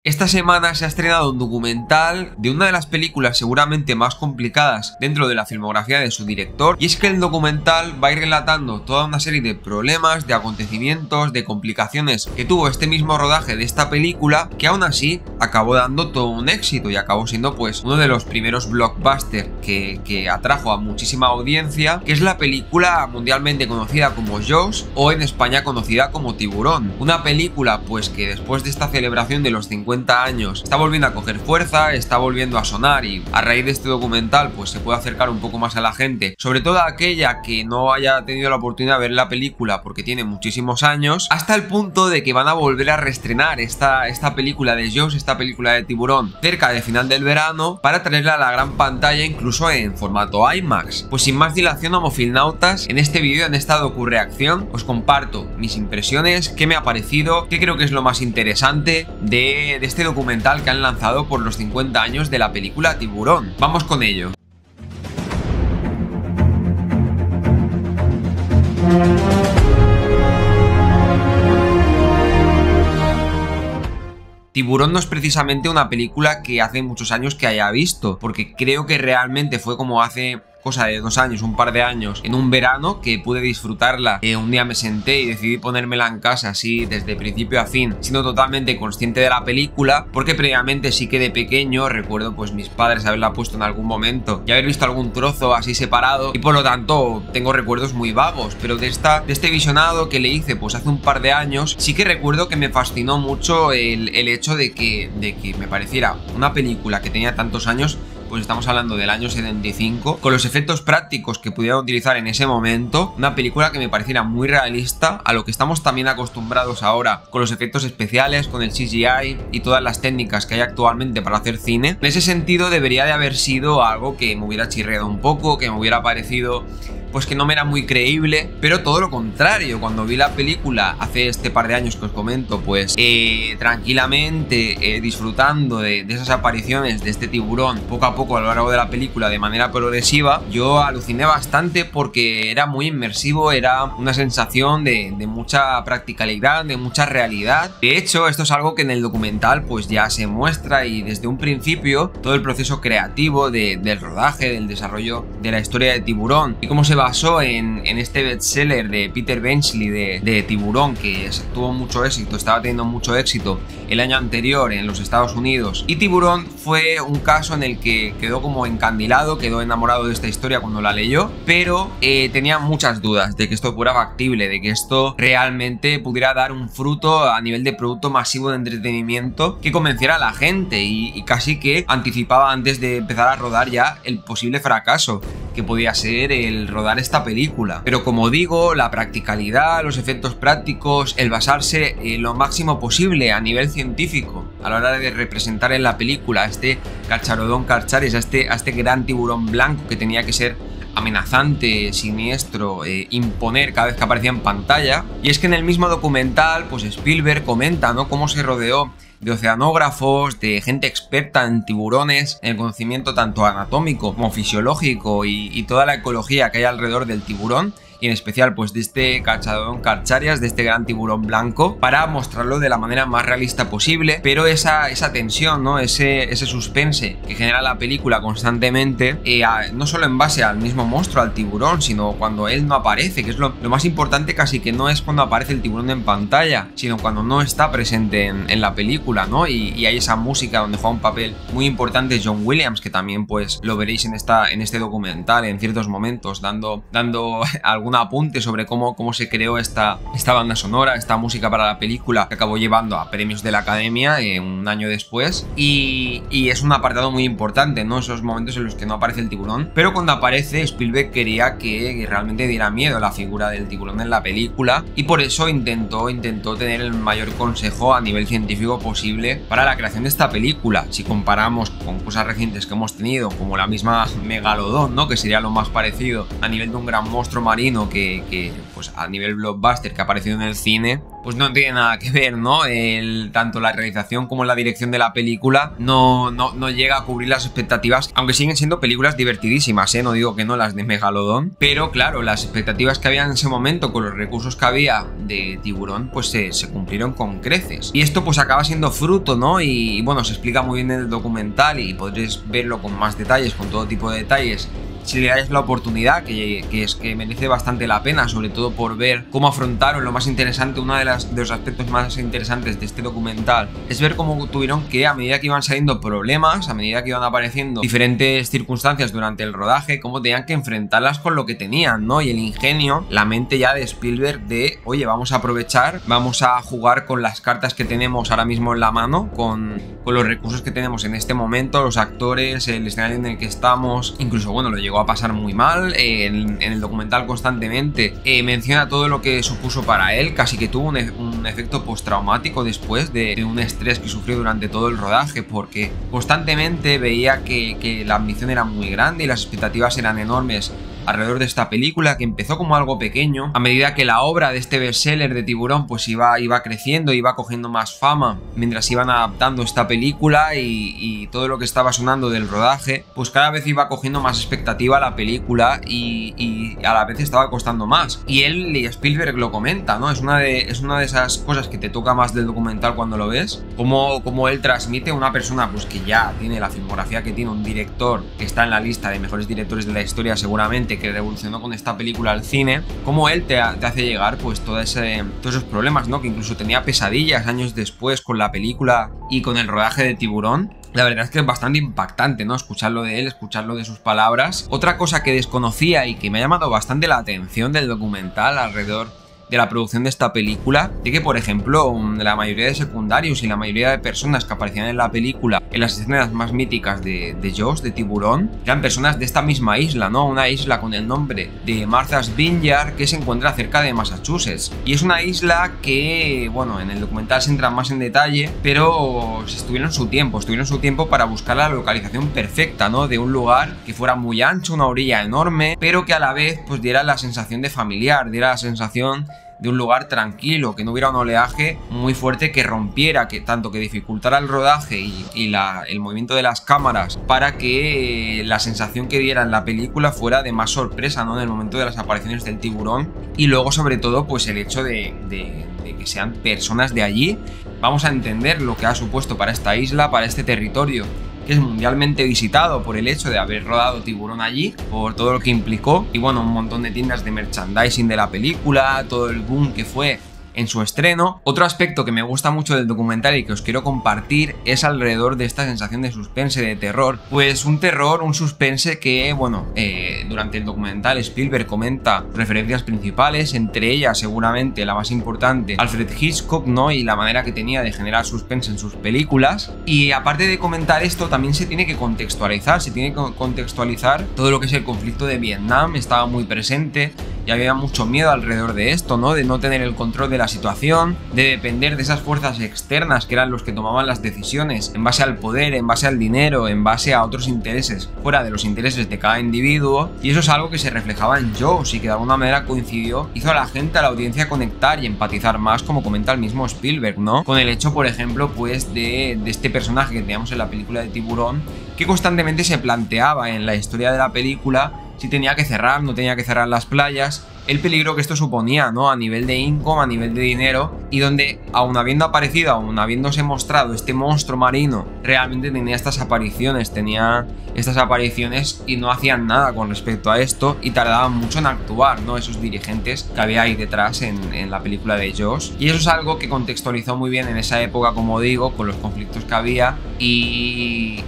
Esta semana se ha estrenado un documental de una de las películas seguramente más complicadas dentro de la filmografía de su director, y es que el documental va a ir relatando toda una serie de problemas, de acontecimientos, de complicaciones que tuvo este mismo rodaje de esta película, que aún así acabó dando todo un éxito y acabó siendo pues uno de los primeros blockbusters que atrajo a muchísima audiencia, que es la película mundialmente conocida como Jaws, o en España conocida como Tiburón. Una película pues que después de esta celebración de los 50 años está volviendo a coger fuerza, está volviendo a sonar, y a raíz de este documental pues se puede acercar un poco más a la gente, sobre todo a aquella que no haya tenido la oportunidad de ver la película porque tiene muchísimos años, hasta el punto de que van a volver a reestrenar esta película de Jaws, esta película de Tiburón, cerca de final del verano, para traerla a la gran pantalla, incluso en formato IMAX. Pues sin más dilación, homofilnautas, en este vídeo, en esta docu-reacción, os comparto mis impresiones, qué me ha parecido, qué creo que es lo más interesante de este documental que han lanzado por los 50 años de la película Tiburón. Vamos con ello. Tiburón no es precisamente una película que hace muchos años que haya visto, porque creo que realmente fue como hace cosa de 2 años, un par de años, en un verano que pude disfrutarla. Un día me senté y decidí ponérmela en casa así desde principio a fin, siendo totalmente consciente de la película, porque previamente sí que de pequeño recuerdo pues mis padres haberla puesto en algún momento y haber visto algún trozo así separado, y por lo tanto tengo recuerdos muy vagos, pero de este visionado que le hice pues hace un par de años, sí que recuerdo que me fascinó mucho el hecho de que me pareciera una película que tenía tantos años. Pues estamos hablando del año 75, con los efectos prácticos que pudieron utilizar en ese momento, una película que me pareciera muy realista a lo que estamos también acostumbrados ahora con los efectos especiales, con el CGI y todas las técnicas que hay actualmente para hacer cine. En ese sentido debería de haber sido algo que me hubiera chirriado un poco, que me hubiera parecido pues que no me era muy creíble, pero todo lo contrario. Cuando vi la película hace este par de años que os comento, pues tranquilamente disfrutando de esas apariciones de este tiburón poco a poco a lo largo de la película de manera progresiva, yo aluciné bastante porque era muy inmersivo, era una sensación de mucha practicalidad, de mucha realidad. De hecho, esto es algo que en el documental pues ya se muestra, y desde un principio todo el proceso creativo del rodaje, del desarrollo de la historia de Tiburón, y cómo se basó en este bestseller de Peter Benchley de Tiburón, que tuvo mucho éxito, estaba teniendo mucho éxito el año anterior en los Estados Unidos. Y Tiburón fue un caso en el que quedó como encandilado, quedó enamorado de esta historia cuando la leyó, pero tenía muchas dudas de que esto fuera factible, de que esto realmente pudiera dar un fruto a nivel de producto masivo de entretenimiento que convenciera a la gente, y casi que anticipaba antes de empezar a rodar ya el posible fracaso que podía ser el rodar esta película. Pero como digo, la practicalidad, los efectos prácticos, el basarse lo máximo posible a nivel científico a la hora de representar en la película a este Carcharodon carcharis, a este gran tiburón blanco que tenía que ser amenazante, siniestro, imponer cada vez que aparecía en pantalla. Y es que en el mismo documental pues Spielberg comenta, ¿no?, cómo se rodeó de oceanógrafos, de gente experta en tiburones, en el conocimiento tanto anatómico como fisiológico y toda la ecología que hay alrededor del tiburón, y en especial pues de este Carcharodon carcharias, de este gran tiburón blanco, para mostrarlo de la manera más realista posible. Pero esa tensión, ¿no?, ese suspense que genera la película constantemente, no solo en base al mismo monstruo, al tiburón, sino cuando él no aparece, que es lo más importante, casi que no es cuando aparece el tiburón en pantalla, sino cuando no está presente en la película, ¿no? Y hay esa música donde juega un papel muy importante John Williams, que también pues lo veréis en este documental en ciertos momentos, dando algún apunte sobre cómo se creó esta banda sonora, esta música para la película, que acabó llevando a premios de la Academia un año después, y es un apartado muy importante, ¿no?, esos momentos en los que no aparece el tiburón, pero cuando aparece Spielberg quería que realmente diera miedo la figura del tiburón en la película, y por eso intentó tener el mayor consejo a nivel científico posible para la creación de esta película. Si comparamos con cosas recientes que hemos tenido, como la misma Megalodón, ¿no?, que sería lo más parecido a nivel de un gran monstruo marino Marino que pues a nivel blockbuster que ha aparecido en el cine, pues no tiene nada que ver, ¿no? Tanto la realización como la dirección de la película no llega a cubrir las expectativas, aunque siguen siendo películas divertidísimas, ¿eh? No digo que no las de Megalodón, pero claro, las expectativas que había en ese momento con los recursos que había de Tiburón, pues se cumplieron con creces. Y esto pues acaba siendo fruto, ¿no? Y bueno, se explica muy bien en el documental y podréis verlo con más detalles, con todo tipo de detalles, si le dais la oportunidad, que merece bastante la pena, sobre todo por ver cómo afrontaron lo más interesante. Uno de los aspectos más interesantes de este documental es ver cómo tuvieron que, a medida que iban saliendo problemas, a medida que iban apareciendo diferentes circunstancias durante el rodaje, cómo tenían que enfrentarlas con lo que tenían, ¿no? Y el ingenio, la mente ya de Spielberg de, oye, vamos a aprovechar, vamos a jugar con las cartas que tenemos ahora mismo en la mano, con los recursos que tenemos en este momento, los actores, el escenario en el que estamos. Incluso, bueno, lo llegó a pasar muy mal. En el documental constantemente menciona todo lo que supuso para él, casi que tuvo un efecto postraumático después de un estrés que sufrió durante todo el rodaje, porque constantemente veía que la ambición era muy grande y las expectativas eran enormes alrededor de esta película, que empezó como algo pequeño. A medida que la obra de este bestseller de Tiburón pues iba creciendo, iba cogiendo más fama mientras iban adaptando esta película, y todo lo que estaba sonando del rodaje, pues cada vez iba cogiendo más expectativa la película y a la vez estaba costando más. Y él, y Spielberg lo comenta, ¿no? Es una de esas cosas que te toca más del documental cuando lo ves, como él transmite, una persona pues que ya tiene la filmografía que tiene, un director que está en la lista de mejores directores de la historia seguramente, que revolucionó con esta película al cine, como él te hace llegar pues todos esos problemas, ¿no? Que incluso tenía pesadillas años después con la película y con el rodaje de Tiburón. La verdad es que es bastante impactante, ¿no? Escucharlo de él, escucharlo de sus palabras. Otra cosa que desconocía y que me ha llamado bastante la atención del documental alrededor de la producción de esta película, de que, por ejemplo, la mayoría de secundarios y la mayoría de personas que aparecían en la película, en las escenas más míticas de Jaws, de Tiburón, eran personas de esta misma isla, ¿no? Una isla con el nombre de Martha's Vineyard, que se encuentra cerca de Massachusetts. Y es una isla que, bueno, en el documental se entra más en detalle, pero tuvieron su tiempo para buscar la localización perfecta, ¿no? De un lugar que fuera muy ancho, una orilla enorme, pero que a la vez pues diera la sensación de familiar, diera la sensación de un lugar tranquilo, que no hubiera un oleaje muy fuerte que rompiera, que dificultara el rodaje y el movimiento de las cámaras, para que la sensación que diera en la película fuera de más sorpresa, ¿no? En el momento de las apariciones del tiburón. Y luego, sobre todo, pues el hecho de que sean personas de allí. Vamos a entender lo que ha supuesto para esta isla, para este territorio, que es mundialmente visitado por el hecho de haber rodado Tiburón allí, por todo lo que implicó, y bueno, un montón de tiendas de merchandising de la película, todo el boom que fue en su estreno. Otro aspecto que me gusta mucho del documental y que os quiero compartir es alrededor de esta sensación de suspense, de terror. Pues un terror, un suspense que, bueno, durante el documental Spielberg comenta referencias principales, entre ellas seguramente la más importante, Alfred Hitchcock, ¿no? Y la manera que tenía de generar suspense en sus películas. Y aparte de comentar esto, también se tiene que contextualizar, todo lo que es el conflicto de Vietnam. Estaba muy presente y había mucho miedo alrededor de esto, ¿no? De no tener el control de la situación, de depender de esas fuerzas externas que eran los que tomaban las decisiones en base al poder, en base al dinero, en base a otros intereses fuera de los intereses de cada individuo. Y eso es algo que se reflejaba en Jaws y que de alguna manera coincidió, hizo a la gente, a la audiencia, conectar y empatizar más, como comenta el mismo Spielberg, ¿no? Con el hecho, por ejemplo, pues de este personaje que teníamos en la película de Tiburón, que constantemente se planteaba en la historia de la película si tenía que cerrar, no tenía que cerrar las playas, el peligro que esto suponía, ¿no? A nivel de income, a nivel de dinero, y donde, aun habiendo aparecido, aun habiéndose mostrado este monstruo marino, realmente tenía estas apariciones y no hacían nada con respecto a esto, y tardaban mucho en actuar, ¿no? Esos dirigentes que había ahí detrás en la película de Jaws. Y eso es algo que contextualizó muy bien en esa época, como digo, con los conflictos que había, y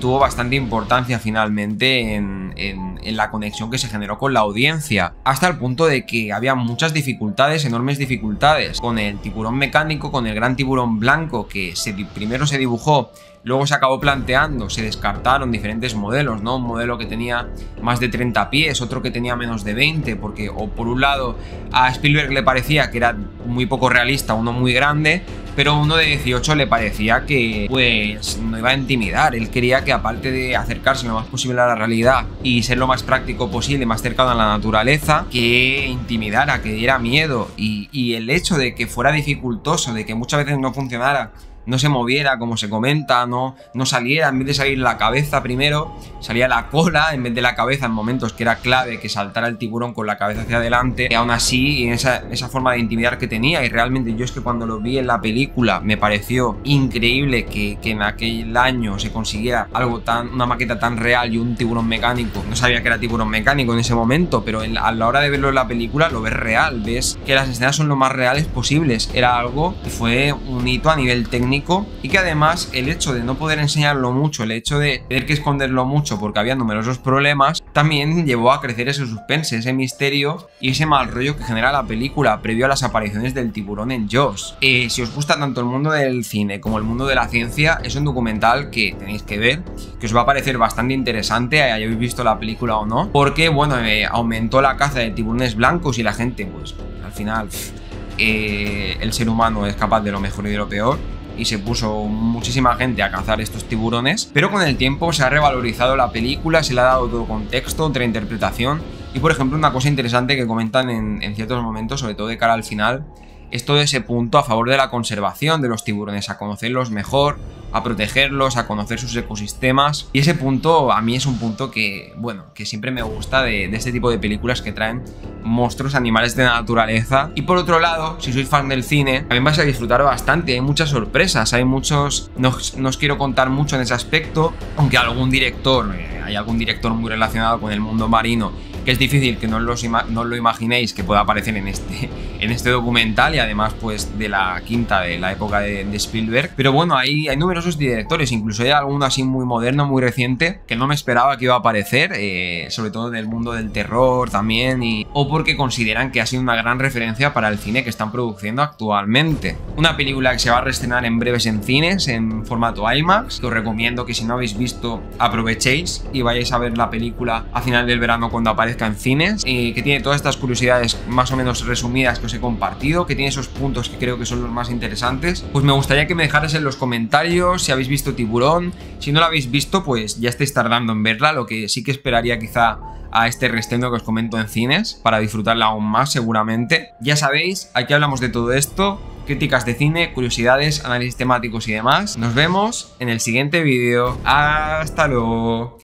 tuvo bastante importancia finalmente en la conexión que se generó con la audiencia, hasta el punto de que había muchas dificultades, enormes dificultades, con el tiburón mecánico, con el gran tiburón blanco, que primero se dibujó, luego se acabó planteando, se descartaron diferentes modelos, ¿no? Un modelo que tenía más de 30 pies, otro que tenía menos de 20, porque, o por un lado, a Spielberg le parecía que era muy poco realista, uno muy grande, pero uno de 18 le parecía que pues no iba a intimidar. Él quería que, aparte de acercarse lo más posible a la realidad y ser lo más práctico posible, más cercano a la naturaleza, que intimidara, que diera miedo. Y el hecho de que fuera dificultoso, de que muchas veces no funcionara, no se moviera como se comenta, no saliera, en vez de salir la cabeza primero, salía la cola en vez de la cabeza en momentos que era clave que saltara el tiburón con la cabeza hacia adelante. Y aún así, en esa forma de intimidar que tenía, y realmente yo es que cuando lo vi en la película me pareció increíble que en aquel año se consiguiera algo una maqueta tan real y un tiburón mecánico. No sabía que era tiburón mecánico en ese momento, pero a la hora de verlo en la película lo ves real, ves que las escenas son lo más reales posibles. Era algo que fue un hito a nivel técnico, y que además el hecho de no poder enseñarlo mucho, el hecho de tener que esconderlo mucho porque había numerosos problemas, también llevó a crecer ese suspense, ese misterio y ese mal rollo que genera la película previo a las apariciones del tiburón en Jaws. Si os gusta tanto el mundo del cine como el mundo de la ciencia, es un documental que tenéis que ver, que os va a parecer bastante interesante, hayáis visto la película o no, porque bueno, aumentó la caza de tiburones blancos y la gente, pues al final el ser humano es capaz de lo mejor y de lo peor, y se puso muchísima gente a cazar estos tiburones, pero con el tiempo se ha revalorizado la película, se le ha dado todo contexto, otra interpretación. Y por ejemplo, una cosa interesante que comentan en ciertos momentos, sobre todo de cara al final, es todo ese punto a favor de la conservación de los tiburones, a conocerlos mejor, a protegerlos, a conocer sus ecosistemas. Y ese punto a mí es un punto que, bueno, que siempre me gusta de este tipo de películas que traen monstruos, animales de la naturaleza. Y por otro lado, si sois fan del cine, también vais a disfrutar bastante, hay muchas sorpresas, hay muchos... No os quiero contar mucho en ese aspecto, aunque hay algún director muy relacionado con el mundo marino, que es difícil que no lo imaginéis que pueda aparecer en este documental, y además pues de la quinta, de la época de Spielberg. Pero bueno, hay numerosos directores, incluso hay alguno así muy moderno, muy reciente, que no me esperaba que iba a aparecer, sobre todo del mundo del terror también, o porque consideran que ha sido una gran referencia para el cine que están produciendo actualmente. Una película que se va a reestrenar en breves en cines, en formato IMAX, que os recomiendo que si no habéis visto aprovechéis y vayáis a ver la película a final del verano cuando aparezca en cines, que tiene todas estas curiosidades más o menos resumidas que os he compartido, que tiene esos puntos que creo que son los más interesantes. Pues me gustaría que me dejarais en los comentarios si habéis visto Tiburón. Si no lo habéis visto, pues ya estáis tardando en verla, lo que sí que esperaría quizá a este reestreno que os comento en cines, para disfrutarla aún más seguramente. Ya sabéis, aquí hablamos de todo esto, críticas de cine, curiosidades, análisis temáticos y demás. Nos vemos en el siguiente vídeo. Hasta luego.